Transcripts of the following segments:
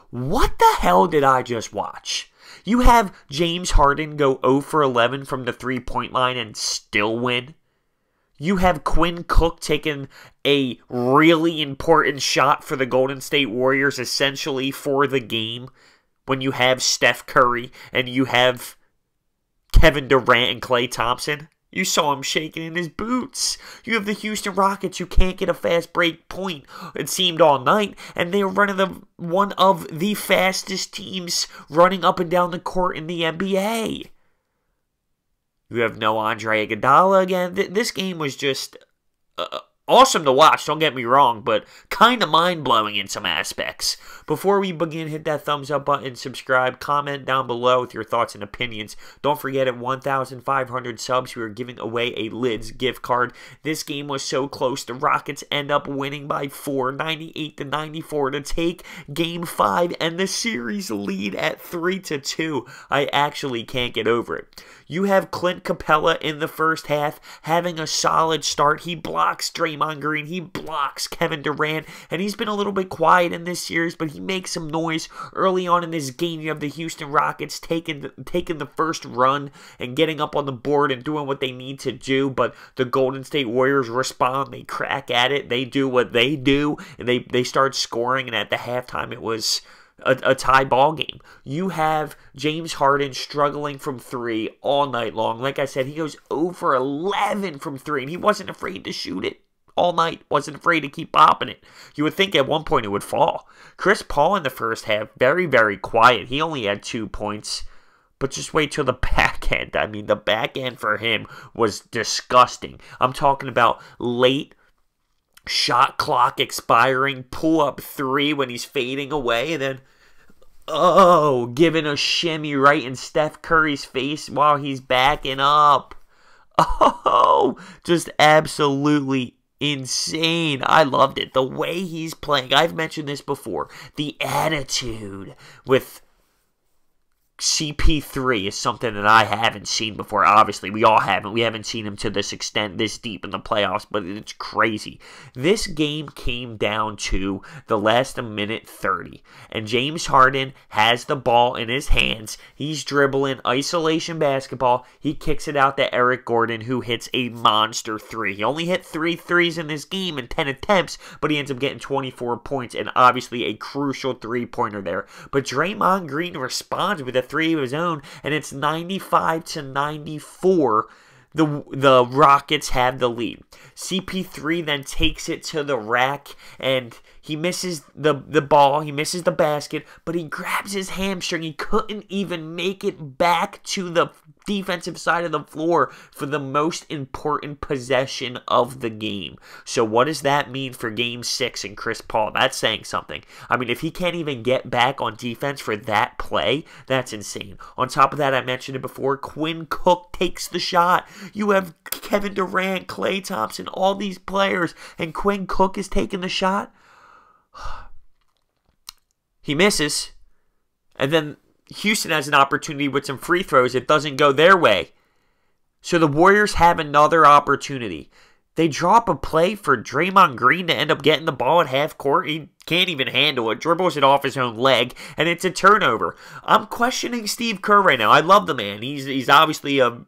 What the hell did I just watch? You have James Harden go 0 for 11 from the three-point line and still win. You have Quinn Cook taking a really important shot for the Golden State Warriors, essentially for the game, when you have Steph Curry and you have Kevin Durant and Klay Thompson. You saw him shaking in his boots. You have the Houston Rockets who can't get a fast break point, it seemed, all night. And they were running one of the fastest teams running up and down the court in the NBA. You have no Andre Iguodala again. This game was just awesome to watch, don't get me wrong, but kind of mind-blowing in some aspects. Before we begin, hit that thumbs up button, subscribe, comment down below with your thoughts and opinions. Don't forget, at 1,500 subs, we are giving away a Lids gift card. This game was so close. The Rockets end up winning by 4, 98-94, to take Game 5 and the series lead at 3-2. I actually can't get over it. You have Clint Capella in the first half having a solid start. He blocks Draymond Green. He blocks Kevin Durant. And he's been a little bit quiet in this series, but he makes some noise early on in this game. You have the Houston Rockets taking the first run and getting up on the board and doing what they need to do. But the Golden State Warriors respond. They crack at it. They do what they do. And they start scoring. And at the halftime, it was a tie ball game. You have James Harden struggling from 3 all night long. Like I said, he goes 0 for 11 from 3, and he wasn't afraid to shoot it all night. Wasn't afraid to keep popping it. You would think at one point it would fall. Chris Paul in the first half, very, very quiet. He only had 2 points. But just wait till the back end. I mean, the back end for him was disgusting. I'm talking about late shot clock expiring, pull up 3 when he's fading away, and then, giving a shimmy right in Steph Curry's face while he's backing up. Just absolutely insane. I loved it. The way he's playing. I've mentioned this before. The attitude with CP3 is something that I haven't seen before. Obviously, we all haven't. We haven't seen him to this extent, this deep in the playoffs, but it's crazy. This game came down to the last minute 30, and James Harden has the ball in his hands. He's dribbling isolation basketball. He kicks it out to Eric Gordon, who hits a monster 3. He only hit 3 threes in this game in 10 attempts, but he ends up getting 24 points, and obviously a crucial three-pointer there. But Draymond Green responds with a 3 of his own, and it's 95-94. The Rockets have the lead. CP3 then takes it to the rack, and he misses the ball. He misses the basket, but he grabs his hamstring. He couldn't even make it back to the defensive side of the floor for the most important possession of the game. So what does that mean for Game 6 and Chris Paul? That's saying something. I mean, if he can't even get back on defense for that play, that's insane. On top of that, I mentioned it before, Quinn Cook takes the shot. You have Kevin Durant, Klay Thompson, all these players, and Quinn Cook is taking the shot. He misses, and then Houston has an opportunity with some free throws. It doesn't go their way. So the Warriors have another opportunity. They drop a play for Draymond Green to end up getting the ball at half court. He can't even handle it. Dribbles it off his own leg, and it's a turnover. I'm questioning Steve Kerr right now. I love the man. He's obviously a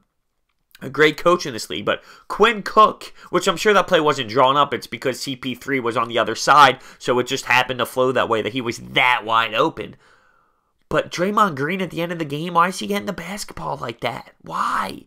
great coach in this league, but Quinn Cook, which I'm sure that play wasn't drawn up, it's because CP3 was on the other side, so it just happened to flow that way, that he was that wide open. But Draymond Green at the end of the game, why is he getting the basketball like that? Why?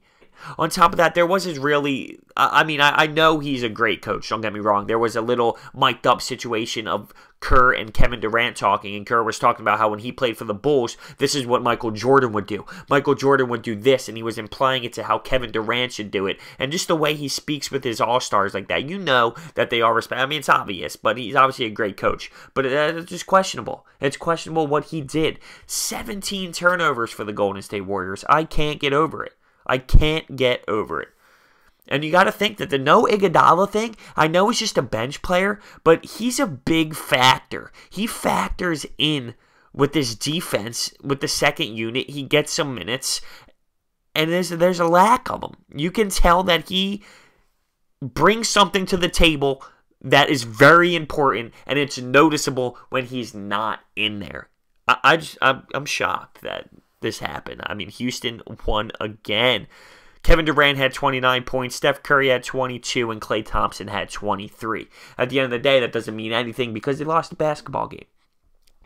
On top of that, there was I know he's a great coach, don't get me wrong. There was a little mic'd up situation of Kerr and Kevin Durant talking, and Kerr was talking about how when he played for the Bulls, this is what Michael Jordan would do. Michael Jordan would do this, and he was implying it to how Kevin Durant should do it. And just the way he speaks with his all-stars like that, you know that they are respect. I mean, it's obvious, but he's obviously a great coach. But it's just questionable. It's questionable what he did. 17 turnovers for the Golden State Warriors. I can't get over it. I can't get over it. And you got to think that the no Iguodala thing, I know he's just a bench player, but he's a big factor. He factors in with this defense, with the second unit. He gets some minutes, and there's a lack of him. You can tell that he brings something to the table that is very important, and it's noticeable when he's not in there. I'm shocked that this happened. I mean, Houston won again. Kevin Durant had 29 points, Steph Curry had 22, and Klay Thompson had 23. At the end of the day, that doesn't mean anything because they lost the basketball game.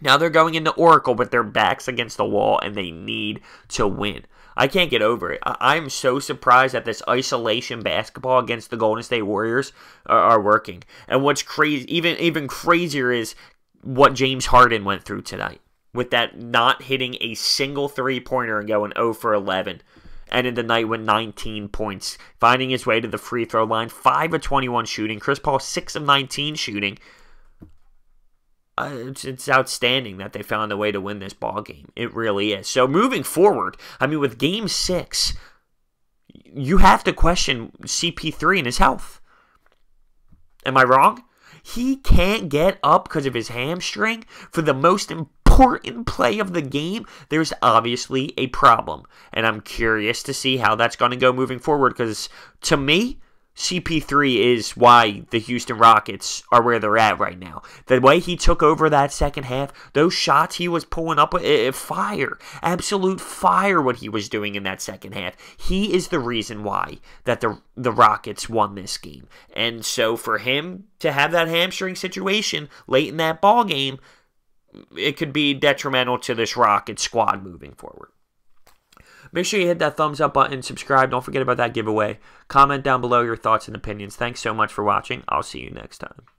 Now they're going into Oracle with their backs against the wall, and they need to win. I can't get over it. I'm so surprised that this isolation basketball against the Golden State Warriors are working. And what's crazy, even crazier, is what James Harden went through tonight with that not hitting a single three-pointer and going 0 for 11. Ended the night with 19 points, finding his way to the free throw line, 5 of 21 shooting. Chris Paul, 6 of 19 shooting. It's outstanding that they found a way to win this ball game. It really is. So moving forward, I mean, with Game 6, you have to question CP3 and his health. Am I wrong? He can't get up because of his hamstring for the most important play of the game. There's obviously a problem. And I'm curious to see how that's going to go moving forward because, to me, CP3 is why the Houston Rockets are where they're at right now. The way he took over that second half, those shots he was pulling up, fire. Absolute fire what he was doing in that second half. He is the reason why that the Rockets won this game. And so for him to have that hamstring situation late in that ball game, it could be detrimental to this Rockets squad moving forward. Make sure you hit that thumbs up button, subscribe, don't forget about that giveaway. Comment down below your thoughts and opinions. Thanks so much for watching. I'll see you next time.